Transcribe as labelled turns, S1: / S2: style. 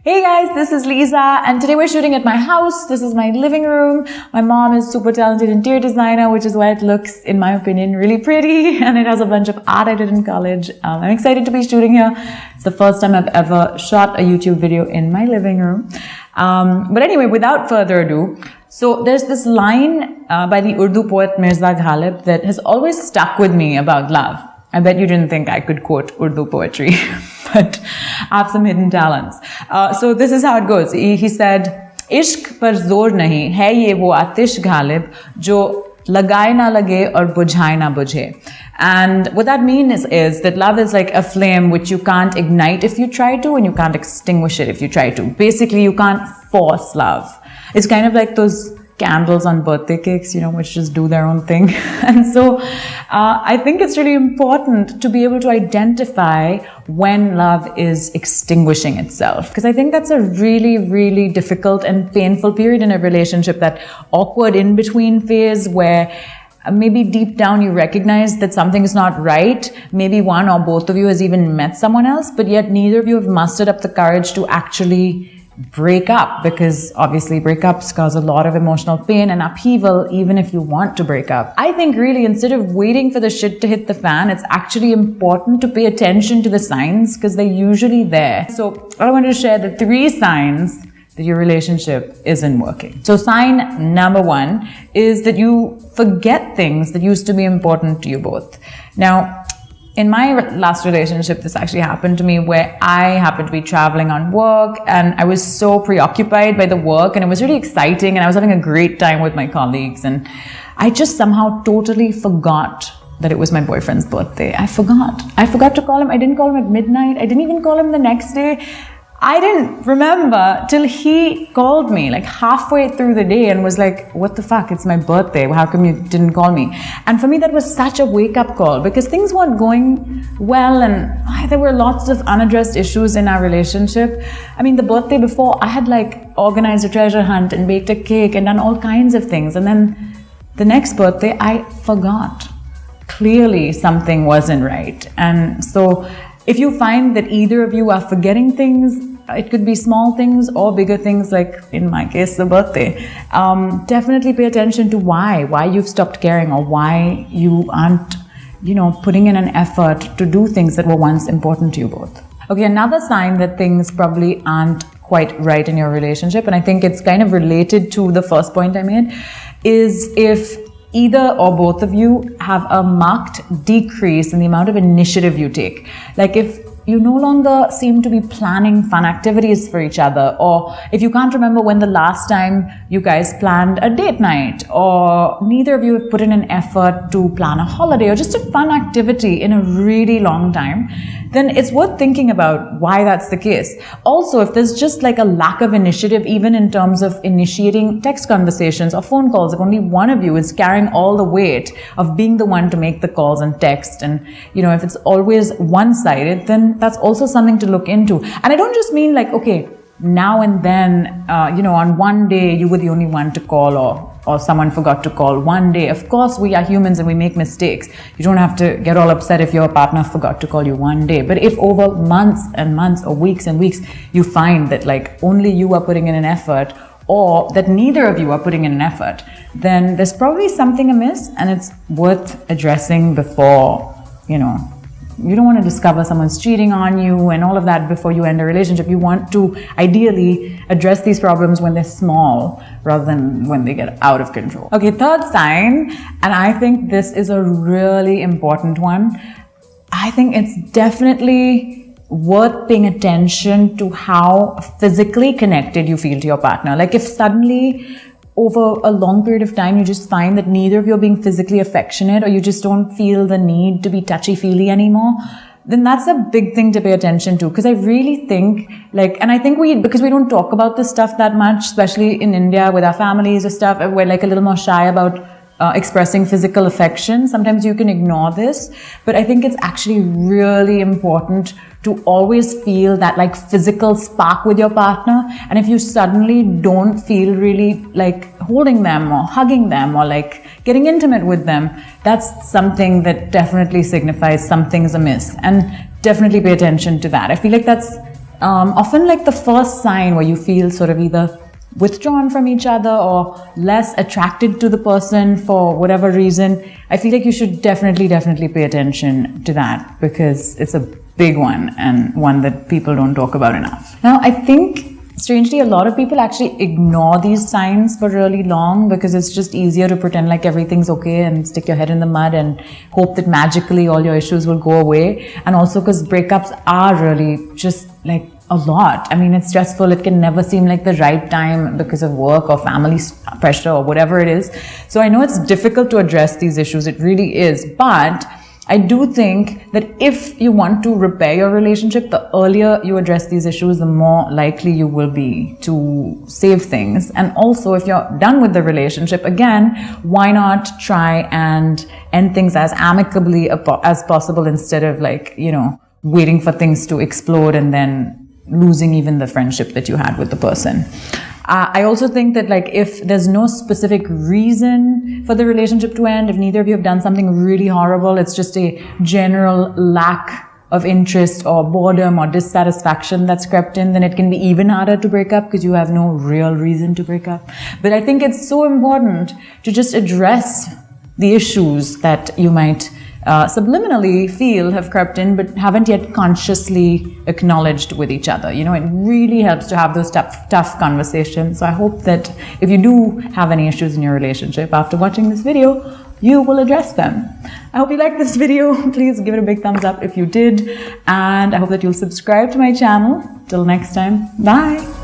S1: Hey guys, this is Lisa and today we're shooting at my house. This is my living room. My mom is super talented interior designer, which is why it looks, in my opinion, really pretty, and it has a bunch of art I did in college. I'm excited to be shooting here. It's the first time I've ever shot a YouTube video in my living room. But anyway, without further ado, so there's this line by the Urdu poet Mirza Ghalib that has always stuck with me about love. I bet you didn't think I could quote Urdu poetry, but I have some hidden talents. So this is how it goes. He said, "Ishq par zor nahi hai ye wo atish ghalib jo lagaye na lage aur bujhaye na bujhe." And what that means is that love is like a flame which you can't ignite if you try to, and you can't extinguish it if you try to. Basically, you can't force love. It's kind of like those candles on birthday cakes, which just do their own thing. And so I think it's really important to be able to identify when love is extinguishing itself. Because I think that's a really, really difficult and painful period in a relationship, that awkward in-between phase where maybe deep down you recognize that something is not right. Maybe one or both of you has even met someone else, but yet neither of you have mustered up the courage to actually break up, because obviously breakups cause a lot of emotional pain and upheaval even if you want to break up. I think really, instead of waiting for the shit to hit the fan, it's actually important to pay attention to the signs, because they're usually there. So I wanted to share the 3 signs that your relationship isn't working. So sign number 1 is that you forget things that used to be important to you both. Now, in my last relationship, this actually happened to me, where I happened to be traveling on work and I was so preoccupied by the work, and it was really exciting and I was having a great time with my colleagues, and I just somehow totally forgot that it was my boyfriend's birthday. I forgot to call him. I didn't call him at midnight. I didn't even call him the next day. I didn't remember till he called me like halfway through the day and was like, "What the fuck? It's my birthday. How come you didn't call me?" And for me, that was such a wake-up call, because things weren't going well and there were lots of unaddressed issues in our relationship. I mean, the birthday before, I had like organized a treasure hunt and baked a cake and done all kinds of things. And then the next birthday, I forgot. Clearly, something wasn't right. And so if you find that either of you are forgetting things, it could be small things or bigger things, like in my case, the birthday, definitely pay attention to why you've stopped caring, or why you aren't, putting in an effort to do things that were once important to you both. Okay, another sign that things probably aren't quite right in your relationship, and I think it's kind of related to the first point I made, is if either or both of you have a marked decrease in the amount of initiative you take. Like if you no longer seem to be planning fun activities for each other, or if you can't remember when the last time you guys planned a date night, or neither of you have put in an effort to plan a holiday or just a fun activity in a really long time, then it's worth thinking about why that's the case. Also, if there's just like a lack of initiative, even in terms of initiating text conversations or phone calls, if only one of you is carrying all the weight of being the one to make the calls and text, and if it's always one-sided, then that's also something to look into. And I don't just mean like, okay, now and then, on one day you were the only one to call, or someone forgot to call one day. Of course, we are humans and we make mistakes. You don't have to get all upset if your partner forgot to call you one day. But if over months and months or weeks and weeks, you find that like only you are putting in an effort, or that neither of you are putting in an effort, then there's probably something amiss, and it's worth addressing before, you don't want to discover someone's cheating on you and all of that before you end a relationship. You want to ideally address these problems when they're small rather than when they get out of control. Okay, third sign, and I think this is a really important one. I think it's definitely worth paying attention to how physically connected you feel to your partner. Like if suddenly over a long period of time, you just find that neither of you are being physically affectionate, or you just don't feel the need to be touchy-feely anymore, then that's a big thing to pay attention to. Because I really think, and I think because we don't talk about this stuff that much, especially in India with our families or stuff, we're like a little more shy about expressing physical affection. Sometimes you can ignore this, but I think it's actually really important to always feel that like physical spark with your partner. And if you suddenly don't feel really like holding them or hugging them or like getting intimate with them, that's something that definitely signifies something's amiss, and definitely pay attention to that. I feel like that's often like the first sign where you feel sort of either withdrawn from each other or less attracted to the person for whatever reason, I feel like you should definitely pay attention to that, because it's a big one and one that people don't talk about enough. Now, I think strangely, a lot of people actually ignore these signs for really long because it's just easier to pretend like everything's okay and stick your head in the mud and hope that magically all your issues will go away. And also because breakups are really just like a lot. I mean, it's stressful. It can never seem like the right time because of work or family pressure or whatever it is. So I know it's difficult to address these issues. It really is. But I do think that if you want to repair your relationship, the earlier you address these issues, the more likely you will be to save things. And also, if you're done with the relationship, again, why not try and end things as amicably as possible instead of like, you know, waiting for things to explode and then losing even the friendship that you had with the person. I also think that like if there's no specific reason for the relationship to end, if neither of you have done something really horrible, it's just a general lack of interest or boredom or dissatisfaction that's crept in, then it can be even harder to break up because you have no real reason to break up. But I think it's so important to just address the issues that you might subliminally feel have crept in but haven't yet consciously acknowledged with each other. You know, it really helps to have those tough conversations. So I hope that if you do have any issues in your relationship, after watching this video, you will address them. I hope you liked this video. Please give it a big thumbs up if you did. And I hope that you'll subscribe to my channel. Till next time, bye.